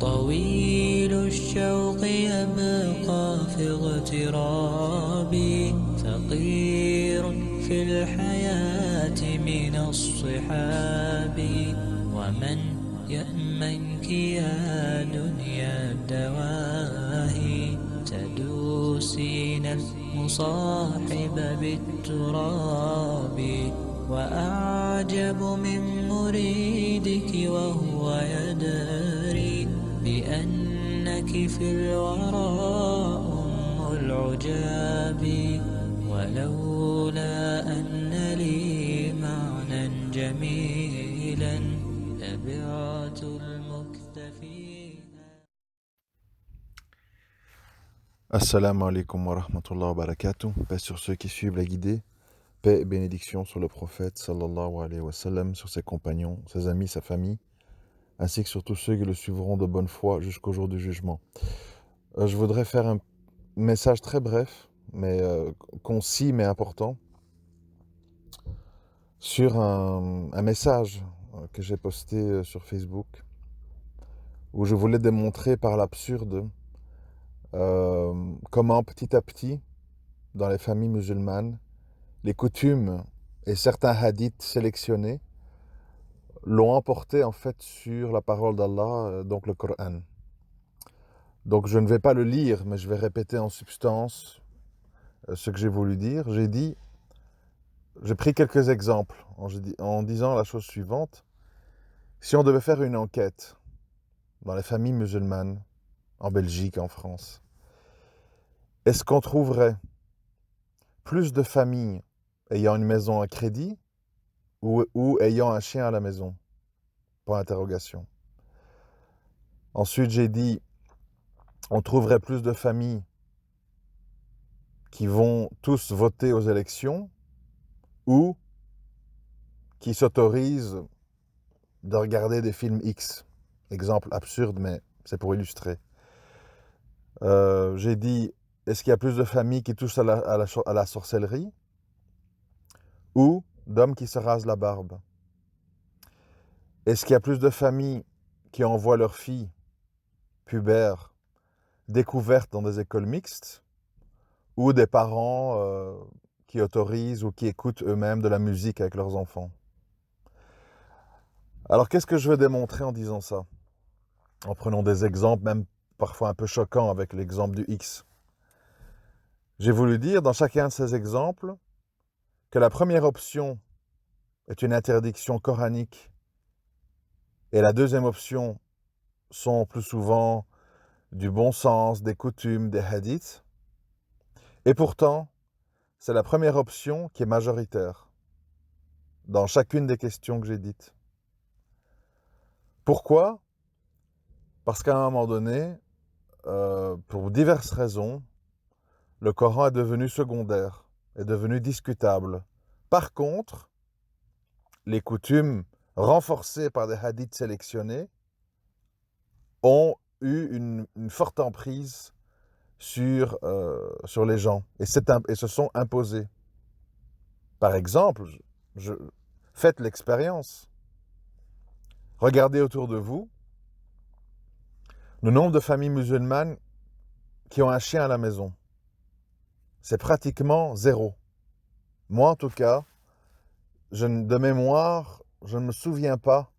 طويل الشوق يبقى في اغترابي، فقير في الحياة من الصحاب. ومن يأمنك يا دنيا الدواهي، تدوسين المصاحب بالتراب. وأعجب من مريدك وهو يدري بأنك في الورى أم العجاب. ولولا أن لي معنى جميلا لبعت المكتفين. Assalamu alaikum wa rahmatullahi wa barakatuh. Paix sur ceux qui suivent la guidée. Paix et bénédiction sur le prophète sallallahu alayhi wa sallam, sur ses compagnons, ses amis, sa famille, ainsi que sur tous ceux qui le suivront de bonne foi jusqu'au jour du jugement. Je voudrais faire un message très bref, mais concis mais important, sur un message que j'ai posté sur Facebook, où je voulais démontrer par l'absurde comment petit à petit, dans les familles musulmanes, les coutumes et certains hadiths sélectionnés l'ont emporté en fait sur la parole d'Allah, donc le Coran. Donc je ne vais pas le lire, mais je vais répéter en substance ce que j'ai voulu dire. J'ai pris quelques exemples en disant la chose suivante. Si on devait faire une enquête dans les familles musulmanes, en Belgique, en France, est-ce qu'on trouverait plus de familles ayant une maison à crédit ou ayant un chien à la maison? Point d'interrogation. Ensuite, j'ai dit, on trouverait plus de familles qui vont tous voter aux élections ou qui s'autorisent de regarder des films X. Exemple absurde, mais c'est pour illustrer. J'ai dit, est-ce qu'il y a plus de familles qui touchent à la sorcellerie ou d'hommes qui se rasent la barbe? Est-ce qu'il y a plus de familles qui envoient leurs filles pubères découvertes dans des écoles mixtes ou des parents qui autorisent ou qui écoutent eux-mêmes de la musique avec leurs enfants? Alors qu'est-ce que je veux démontrer en disant ça? En prenant des exemples, même parfois un peu choquants avec l'exemple du X. J'ai voulu dire dans chacun de ces exemples que la première option est une interdiction coranique et la deuxième option sont plus souvent du bon sens, des coutumes, des hadiths. Et pourtant, c'est la première option qui est majoritaire dans chacune des questions que j'ai dites. Pourquoi? Parce qu'à un moment donné, pour diverses raisons, le Coran est devenu secondaire, est devenu discutable. Par contre, les coutumes renforcées par des hadiths sélectionnés ont eu une forte emprise sur les gens et se sont imposées. Par exemple, faites l'expérience. Regardez autour de vous le nombre de familles musulmanes qui ont un chien à la maison. C'est pratiquement zéro. Moi, en tout cas, de mémoire, je ne me souviens pas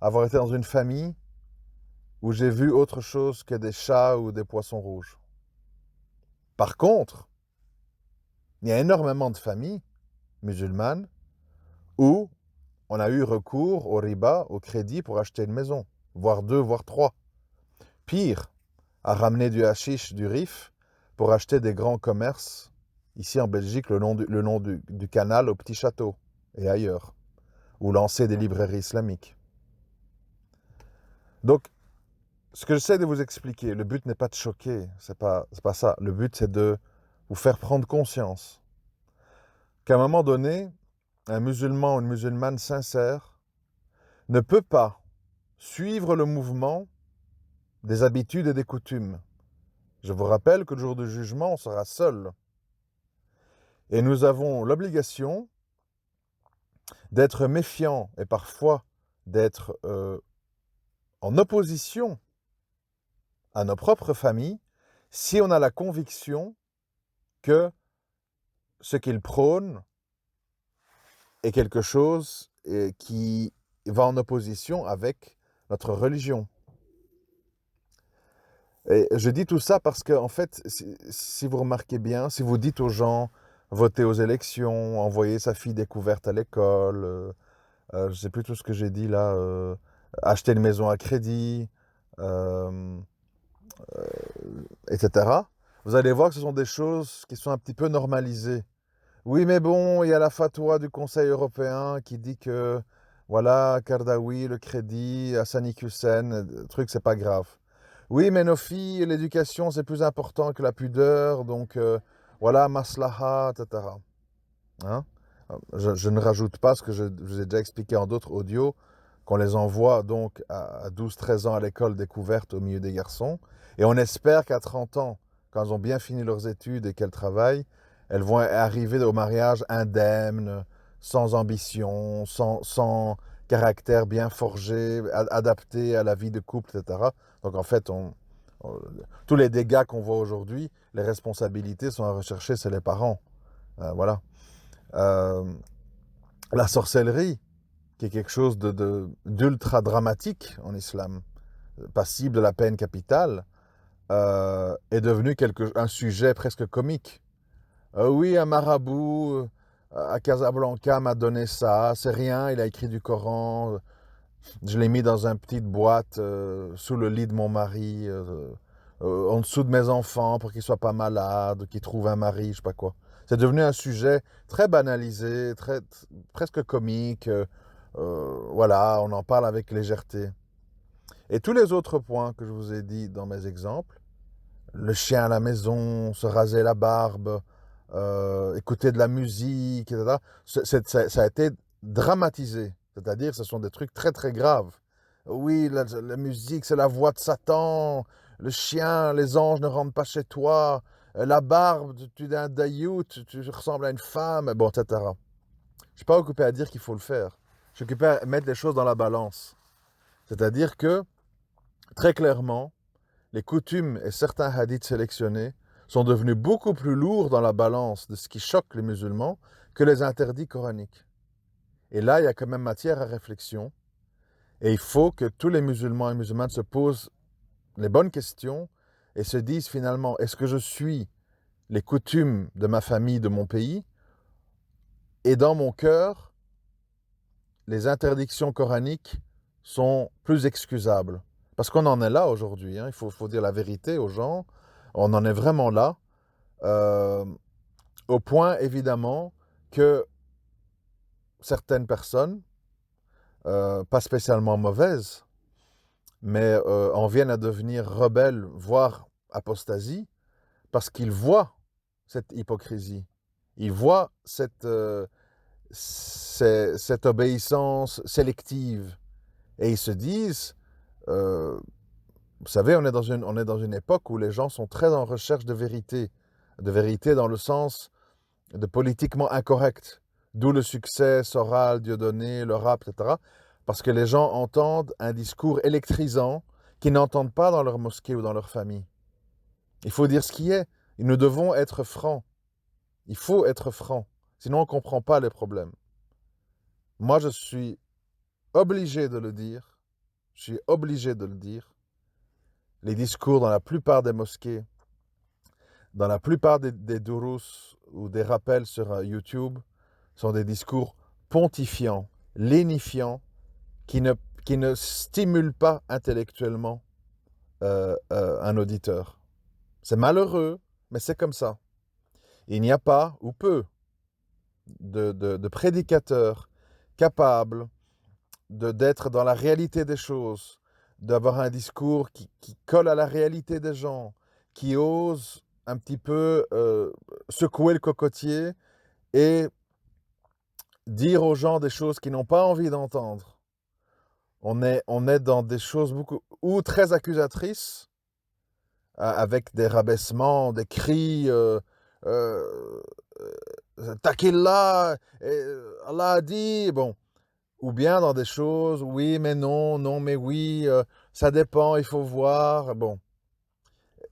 avoir été dans une famille où j'ai vu autre chose que des chats ou des poissons rouges. Par contre, il y a énormément de familles musulmanes où on a eu recours au riba, au crédit pour acheter une maison, voire deux, voire trois. Pire, à ramener du hashish, du rif, pour acheter des grands commerces, ici en Belgique, le long du canal au Petit Château et ailleurs, ou lancer des librairies islamiques. Donc, ce que j'essaie de vous expliquer, le but n'est pas de choquer, c'est pas ça. Le but, c'est de vous faire prendre conscience qu'à un moment donné, un musulman ou une musulmane sincère ne peut pas suivre le mouvement des habitudes et des coutumes. Je vous rappelle que le jour du jugement, on sera seul. Et nous avons l'obligation d'être méfiants et parfois d'être en opposition à nos propres familles si on a la conviction que ce qu'ils prônent est quelque chose qui va en opposition avec notre religion. Et je dis tout ça parce que, en fait, si vous remarquez bien, si vous dites aux gens, votez aux élections, envoyez sa fille découverte à l'école, je ne sais plus tout ce que j'ai dit là, acheter une maison à crédit, euh, etc. Vous allez voir que ce sont des choses qui sont un petit peu normalisées. Oui, mais bon, il y a la fatwa du Conseil européen qui dit que, voilà, Kardawi, le crédit, Hassani Hussein, le truc, c'est pas grave. Oui, mais nos filles, l'éducation, c'est plus important que la pudeur, donc voilà, maslaha, etc. Hein? Je ne rajoute pas ce que je vous ai déjà expliqué en d'autres audios, qu'on les envoie donc à 12-13 ans à l'école découverte au milieu des garçons, et on espère qu'à 30 ans, quand elles ont bien fini leurs études et qu'elles travaillent, elles vont arriver au mariage indemnes, sans ambition, sans caractère bien forgé, adapté à la vie de couple, etc. Donc en fait, tous les dégâts qu'on voit aujourd'hui, les responsabilités sont à rechercher, c'est les parents. Voilà. Euh, la sorcellerie, qui est quelque chose d'ultra dramatique en islam, passible de la peine capitale, est devenu un sujet presque comique. Oui, un marabout à Casablanca m'a donné ça, c'est rien, il a écrit du Coran, je l'ai mis dans une petite boîte sous le lit de mon mari, en dessous de mes enfants pour qu'ils ne soient pas malades, qu'ils trouvent un mari, je sais pas quoi. C'est devenu un sujet très banalisé, presque comique. Voilà, on en parle avec légèreté. Et tous les autres points que je vous ai dit dans mes exemples, le chien à la maison, se raser la barbe, écouter de la musique, etc., ça a été dramatisé. C'est-à-dire, ce sont des trucs très très graves. Oui, la musique, c'est la voix de Satan. Le chien, les anges ne rentrent pas chez toi. La barbe, tu es un dayout, tu ressembles à une femme, bon, etc. Je ne suis pas occupé à dire qu'il faut le faire. Je suis occupé à mettre les choses dans la balance. C'est-à-dire que, très clairement, les coutumes et certains hadiths sélectionnés sont devenus beaucoup plus lourds dans la balance de ce qui choque les musulmans que les interdits coraniques. Et là, il y a quand même matière à réflexion. Et il faut que tous les musulmans et musulmanes se posent les bonnes questions et se disent finalement, est-ce que je suis les coutumes de ma famille, de mon pays, et dans mon cœur, les interdictions coraniques sont plus excusables. Parce qu'on en est là aujourd'hui, hein. Il faut dire la vérité aux gens. On en est vraiment là, euh, au point évidemment que certaines personnes, pas spécialement mauvaises, mais en viennent à devenir rebelles, voire apostasie, parce qu'ils voient cette hypocrisie. Ils voient cette obéissance sélective. Et ils se disent, euh, vous savez, on est dans une époque où les gens sont très en recherche de vérité dans le sens de politiquement incorrect, d'où le succès, Soral, Dieudonné, le rap, etc. Parce que les gens entendent un discours électrisant qu'ils n'entendent pas dans leur mosquée ou dans leur famille. Il faut dire ce qui est. Nous devons être francs. Il faut être franc. Sinon, on ne comprend pas les problèmes. Moi, je suis obligé de le dire. Je suis obligé de le dire. Les discours dans la plupart des mosquées, dans la plupart des durus ou des rappels sur YouTube, sont des discours pontifiants, lénifiants, qui ne stimulent pas intellectuellement un auditeur. C'est malheureux, mais c'est comme ça. Il n'y a pas, ou peu, de prédicateurs capables d'être dans la réalité des choses, d'avoir un discours qui colle à la réalité des gens, qui ose un petit peu secouer le cocotier et dire aux gens des choses qu'ils n'ont pas envie d'entendre. On est dans des choses beaucoup ou très accusatrices, avec des rabaissements, des cris, euh, Takillah, Allah a dit, bon, ou bien dans des choses, oui mais non, non mais oui, ça dépend, il faut voir, bon.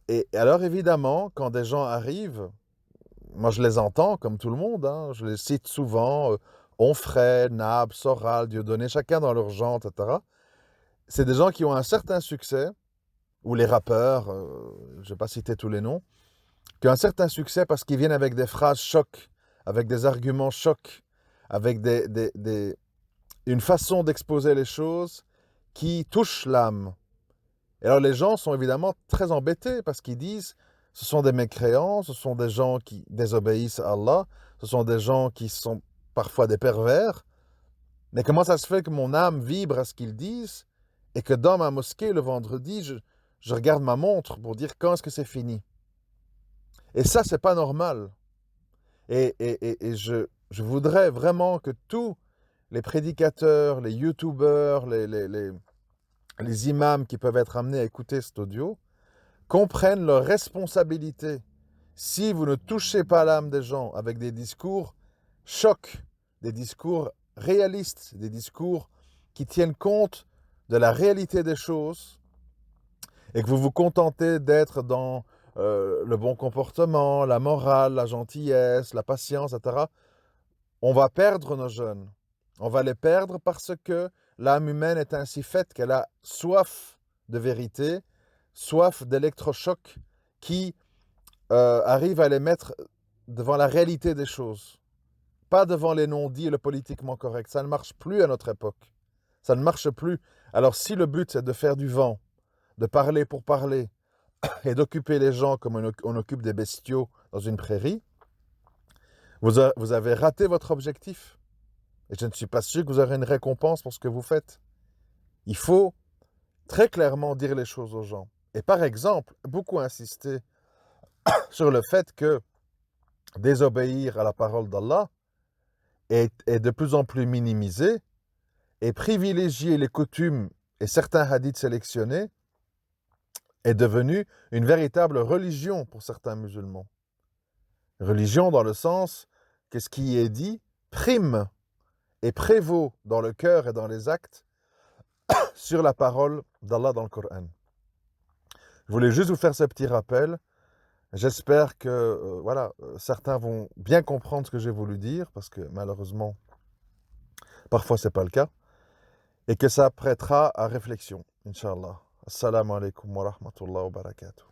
Et alors évidemment, quand des gens arrivent, moi je les entends comme tout le monde, hein, je les cite souvent, Onfray, Nab, Soral, Dieudonné, chacun dans leur genre, etc. C'est des gens qui ont un certain succès, ou les rappeurs, je ne vais pas citer tous les noms, qui ont un certain succès parce qu'ils viennent avec des phrases chocs, avec des arguments chocs, avec une façon d'exposer les choses qui touche l'âme. Et alors les gens sont évidemment très embêtés parce qu'ils disent ce sont des mécréants, ce sont des gens qui désobéissent à Allah, ce sont des gens qui sont parfois des pervers. Mais comment ça se fait que mon âme vibre à ce qu'ils disent et que dans ma mosquée le vendredi, je regarde ma montre pour dire quand est-ce que c'est fini? Et ça, c'est pas normal. Et je voudrais vraiment que tous les prédicateurs, les youtubeurs, les imams qui peuvent être amenés à écouter cet audio comprennent leurs responsabilités. Si vous ne touchez pas l'âme des gens avec des discours chocs, des discours réalistes, des discours qui tiennent compte de la réalité des choses, et que vous vous contentez d'être dans le bon comportement, la morale, la gentillesse, la patience, etc., on va perdre nos jeunes. On va les perdre parce que l'âme humaine est ainsi faite qu'elle a soif de vérité, soif d'électrochocs qui arrivent à les mettre devant la réalité des choses, pas devant les non-dits et le politiquement correct. Ça ne marche plus à notre époque. Ça ne marche plus. Alors si le but c'est de faire du vent, de parler pour parler et d'occuper les gens comme on occupe des bestiaux dans une prairie, vous avez raté votre objectif. Et je ne suis pas sûr que vous aurez une récompense pour ce que vous faites. Il faut très clairement dire les choses aux gens. Et par exemple, beaucoup insister sur le fait que désobéir à la parole d'Allah est de plus en plus minimisé et privilégier les coutumes et certains hadiths sélectionnés est devenu une véritable religion pour certains musulmans. Religion dans le sens que ce qui est dit prime et prévaut dans le cœur et dans les actes sur la parole d'Allah dans le Coran. Je voulais juste vous faire ce petit rappel. J'espère que certains vont bien comprendre ce que j'ai voulu dire, parce que malheureusement, parfois ce n'est pas le cas, et que ça prêtera à réflexion, Inch'Allah. Assalamu alaikum wa rahmatullahi wa barakatuh.